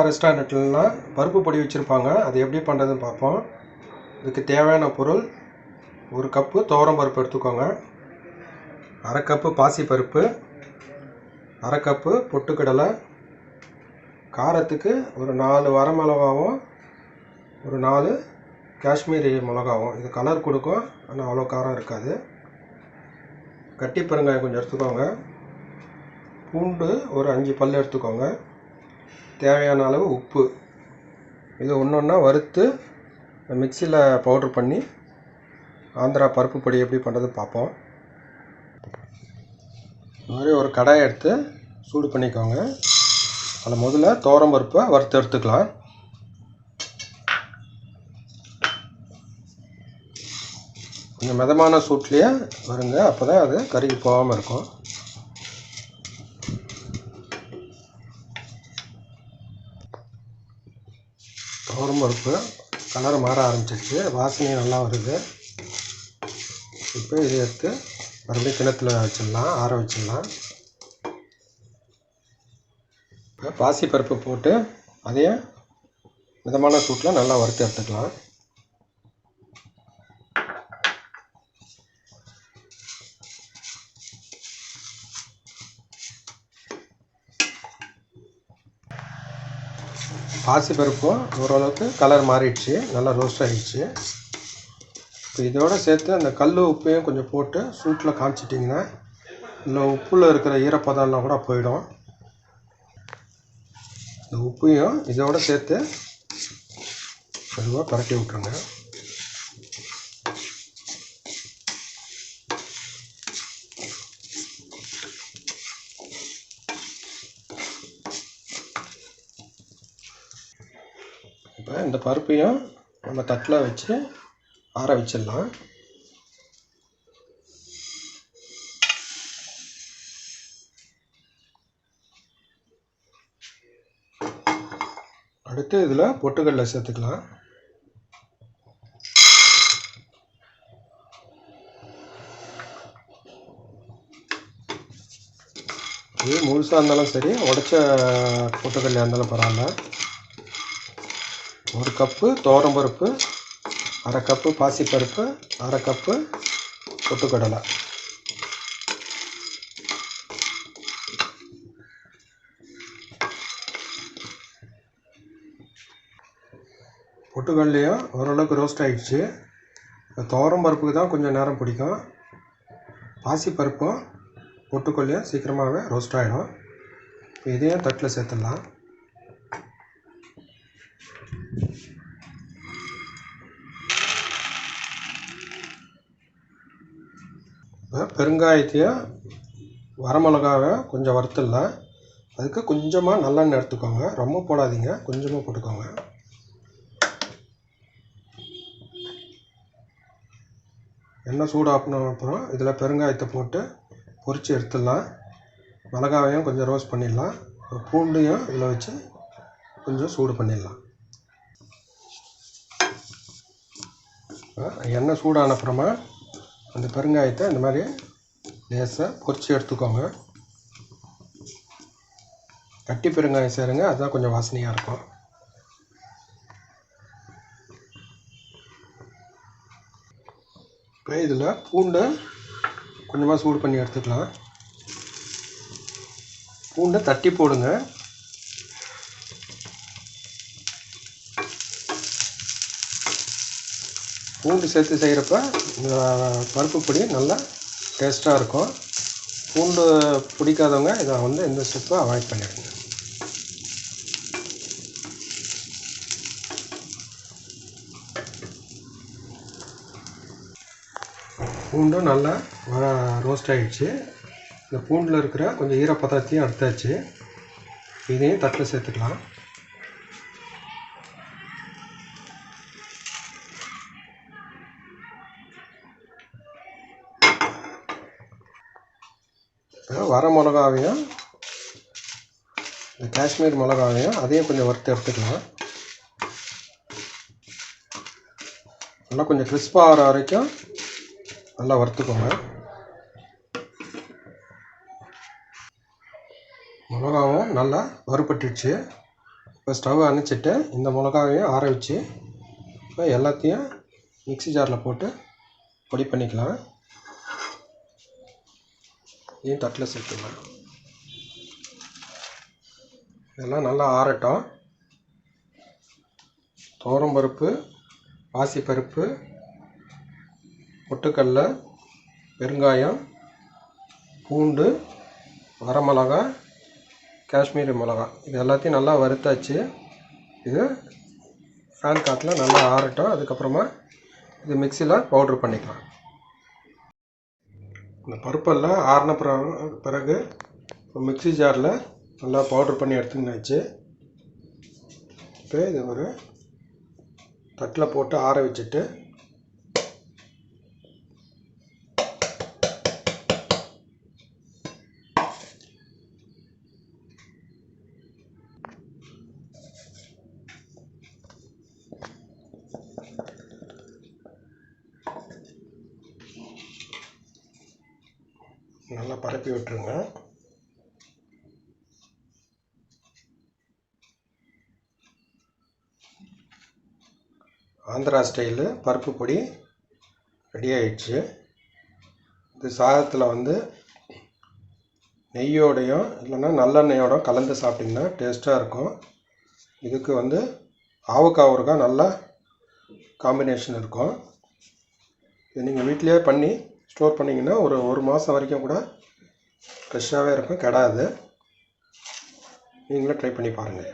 ரெஸ்டாரண்ட்லாம் பருப்பு பொடி வச்சுருப்பாங்க. அது எப்படி பண்ணுறதுன்னு பார்ப்போம். இதுக்கு தேவையான பொருள்: 1 கப்பு துவரம் பருப்பு எடுத்துக்கோங்க, 1/2 கப்பு பாசிப்பருப்பு, 1/2 கப்பு பொட்டுக்கடலை, காரத்துக்கு ஒரு 4 வரமிளகாவும் ஒரு 4 காஷ்மீரி மிளகாவும். இது கலர் கொடுக்கும், ஆனால் அவ்வளோ காரம் இருக்காது. கட்டி பெருங்காயம் கொஞ்சம் எடுத்துக்கோங்க, பூண்டு ஒரு 5 பல் எடுத்துக்கோங்க, தேவையான அளவு உப்பு. இது ஒன்று ஒன்றா வறுத்து மிக்சியில் பவுட்ரு பண்ணி ஆந்திரா பருப்பு பொடி எப்படி பண்ணுறது பார்ப்போம். இந்த மாதிரி ஒரு கடாயை எடுத்து சூடு பண்ணிக்கோங்க. அதில் முதல்ல துவரம் பருப்பை வறுத்து எடுத்துக்கலாம். கொஞ்சம் மிதமான சூட்லேயே வருங்க, அப்போ தான் அது கருகி போகாமல் இருக்கும். துவரம் பருப்பு கலர் மாற ஆரம்பிச்சிருச்சு, வாசனையும் நல்லா வருது. இப்போ இதை எடுத்து மறுபடியும் கிணத்துல வச்சிடலாம், ஆற வச்சிடலாம். இப்போ பாசிப்பருப்பு போட்டு அதையும் மிதமான சூட்டில் நல்லா வறுத்து எடுத்துக்கலாம். பாசிப்பருப்பும் ஓரளவுக்கு கலர் மாறிடுச்சு, நல்லா ரோஸ்ட் ஆகிடுச்சு. இப்போ இதோடு சேர்த்து அந்த கல் உப்பையும் கொஞ்சம் போட்டு சூட்டில் காமிச்சிட்டிங்கன்னா இந்த உப்பில் இருக்கிற ஈரப்பதம்லாம் கூட போயிடும். இந்த உப்பையும் இதோடு சேர்த்து மெதுவாக பரட்டி விட்ருங்க. இப்போ இந்த பருப்பையும் நம்ம தட்டில் வச்சு ஆற வச்சிடலாம். அடுத்து இதில் பொட்டுக்கடலை சேர்த்துக்கலாம். இது முழுசாக இருந்தாலும் சரி, உடைச்ச பொட்டுக்கடலையாக இருந்தாலும் பரவாயில்ல. 1 கப்பு துவரம் பருப்பு, 1/2 கப்பு பாசிப்பருப்பு, 1/2 கப்பு பொட்டுக்கடலை. பொட்டுக்கடலையும் ஓரளவுக்கு ரோஸ்ட் ஆகிடுச்சு. துவரம் பருப்புக்கு தான் கொஞ்சம் நேரம் பிடிக்கும், பாசிப்பருப்பும் பொட்டுக்கடலையும் சீக்கிரமாகவே ரோஸ்ட் ஆகிடும். இப்போ இதையும் தட்டில் சேர்த்துடலாம். பெருங்காயத்தையும் வரமிளகாவை கொஞ்சம் வறுத்துடலாம். அதுக்கு கொஞ்சமாக நல்லெண்ணெய் எடுத்துக்கோங்க, ரொம்ப போடாதீங்க, கொஞ்சமாக போட்டுக்கோங்க. எண்ணெய் சூடாப்பின அப்புறம் இதில் பெருங்காயத்தை போட்டு பொரித்து எடுத்துடலாம். மிளகாவையும் கொஞ்சம் ரோஸ்ட் பண்ணிடலாம். பூண்டையும் இதில் வச்சு கொஞ்சம் சூடு பண்ணிடலாம். எண்ணெய் சூடான அப்புறமா அந்த பெருங்காயத்தை இந்த மாதிரி லேசாக பொரித்து எடுத்துக்கோங்க. கட்டி பெருங்காயம் சேருங்க, அதுதான் கொஞ்சம் வாசனையாக இருக்கும். இப்போ இதில் பூண்டை கொஞ்சமாக சூடு பண்ணி எடுத்துக்கலாம். பூண்டை தட்டி போடுங்க. பூண்டு சேர்த்து செய்கிறப்ப இந்த பருப்பு பொடி நல்லா டேஸ்ட்டாக இருக்கும். பூண்டு பிடிக்காதவங்க இதை இந்த ஸ்டெப்பை அவாய்ட் பண்ணிடுங்க. பூண்டும் நல்லா ரோஸ்ட் ஆகிடுச்சு. இந்த பூண்டில் இருக்கிற கொஞ்சம் ஈரப்பதத்தையும் எடுத்தாச்சு. இதையும் தட்டில் சேர்த்துக்கலாம். வர மிளகாவையும் இந்த காஷ்மீர் மிளகாவையும் அதையும் கொஞ்சம் வறுத்து எடுத்துக்கலாம். நல்லா கொஞ்சம் கிறிஸ்பாக ஆகிற வரைக்கும் நல்லா வறுத்துக்கோங்க. மிளகாவும் நல்லா வறுபட்டுடுச்சு. இப்போ ஸ்டவ் அணைச்சிட்டு இந்த மிளகாவையும் ஆற வச்சு இப்போ எல்லாத்தையும் மிக்ஸி ஜாரில் போட்டு பொடி பண்ணிக்கலாம். இதையும் தட்டில் சேர்த்துக்கலாம். இதெல்லாம் நல்லா ஆறட்டும். துவரம்பருப்பு, பாசிப்பருப்பு, பொட்டுக்கடலை, பெருங்காயம், பூண்டு, வரமிளகா, காஷ்மீரி மிளகா இது எல்லாத்தையும் நல்லா வறுத்தாச்சு. இது ஃபேன் காற்றுல நல்லா ஆறட்டும். அதுக்கப்புறமா இது மிக்சியில் பவுட்ரு பண்ணிக்கலாம். இந்த பருப்பெல்லாம் ஆறின பிறகு இப்போ மிக்ஸி ஜாரில் நல்லா பவுட்ரு பண்ணி எடுத்துக்கினாச்சு. இப்போ இது ஒரு தட்டில் போட்டு ஆற வச்சுட்டு நல்லா பரப்பி விட்டுருங்க. ஆந்திரா ஸ்டைலு பருப்பு பொடி ரெடி ஆயிடுச்சு. இது சாதத்தில் வந்து நெய்யோடையும் இல்லைன்னா நல்லெண்ணெயோட கலந்து சாப்பிட்டிங்கன்னா டேஸ்ட்டாக இருக்கும். இதுக்கு வந்து ஆவக்காய் ஊறுகாய் நல்லா காம்பினேஷன் இருக்கும். இது நீங்கள் வீட்டிலேயே பண்ணி ஸ்டோர் பண்ணிங்கன்னா ஒரு மாதம் வரைக்கும் கூட ஃப்ரெஷ்ஷாகவே இருக்கும், கெடாது. நீங்களும் ட்ரை பண்ணி பாருங்கள்.